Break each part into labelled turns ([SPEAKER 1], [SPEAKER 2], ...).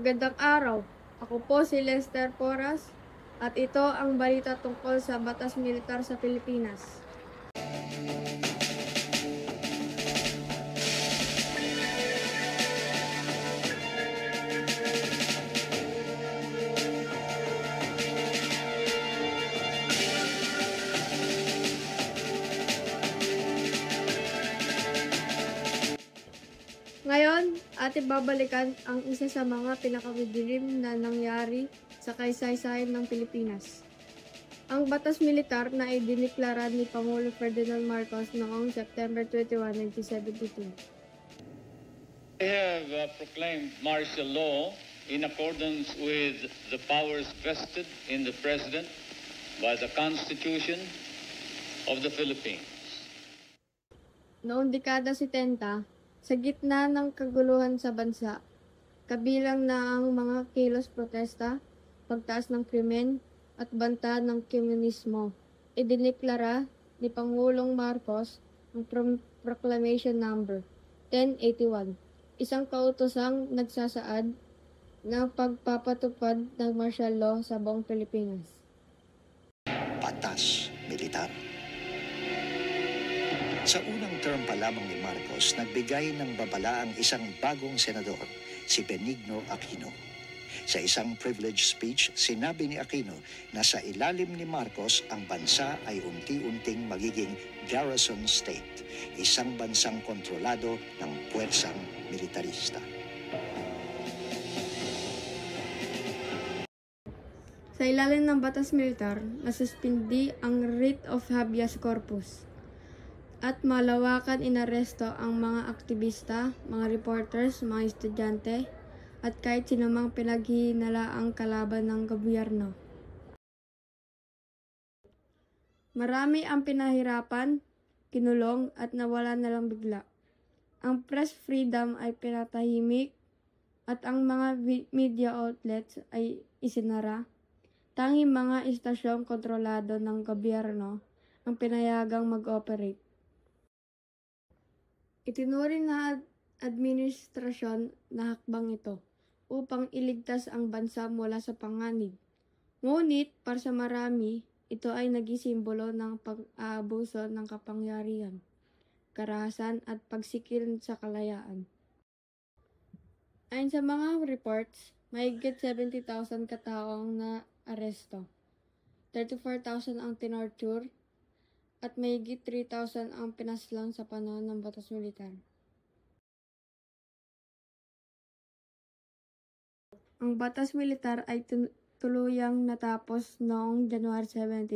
[SPEAKER 1] Magandang araw. Ako po si Lester Porras at ito ang balita tungkol sa Batas Militar sa Pilipinas. Ngayon, ating babalikan ang isa sa mga pinakadilim na nangyari sa kasaysayan ng Pilipinas. Ang batas militar na idiniklara ni Pangulo Ferdinand Marcos noong September 21, 1972.
[SPEAKER 2] I have proclaimed martial law in accordance with the powers vested in the President by the Constitution of the Philippines.
[SPEAKER 1] Noong dekada 70, sa gitna ng kaguluhan sa bansa, kabilang na ang mga kilos protesta, pagtaas ng krimen, at banta ng komunismo, idiniklara ni Pangulong Marcos ang Proclamation Number 1081, isang kautosang nagsasaad ng pagpapatupad ng martial law sa buong Pilipinas.
[SPEAKER 3] Batas Militar. Sa unang term pa lamang ni Marcos, nagbigay ng babala ang isang bagong senador, si Benigno Aquino. Sa isang privilege speech, sinabi ni Aquino na sa ilalim ni Marcos, ang bansa ay unti-unting magiging garrison state, isang bansang kontrolado ng puwersang militarista.
[SPEAKER 1] Sa ilalim ng batas militar, nasuspindi ang writ of habeas corpus at malawakan inaresto ang mga aktivista, mga reporters, mga estudyante, at kahit sinumang pinaghihinalaang kalaban ng gobyerno. Marami ang pinahirapan, kinulong at nawala na lang bigla. Ang press freedom ay pinatahimik at ang mga media outlets ay isinara. Tanging mga istasyong kontrolado ng gobyerno ang pinayagang mag-operate. Itinuring na administrasyon na hakbang ito upang iligtas ang bansa mula sa panganib. Ngunit para sa marami, ito ay naging simbolo ng pag-aabuso ng kapangyarihan, karahasan at pagsikil sa kalayaan. Ayon sa mga reports, mahigit 70,000 kataong na aresto, 34,000 ang tinorture, at mahigit 3,000 ang pinaslang sa panahon ng batas militar. Ang batas militar ay tuluyang natapos noong January 17,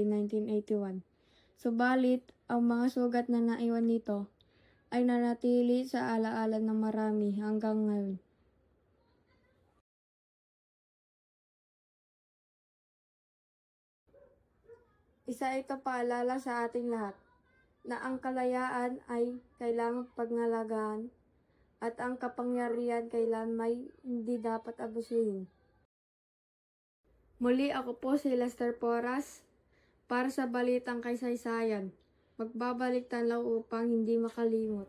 [SPEAKER 1] 1981. Subalit, ang mga sugat na naiwan nito ay nanatili sa alaala ng marami hanggang ngayon. Isa ito paalala sa ating lahat na ang kalayaan ay kailangang pangalagaan at ang kapangyarihan kailan may hindi dapat abusuhin. Muli ako po si Lester Porras para sa Balitang Kaysaysayan. Magbabalik tanaw upang hindi makalimot.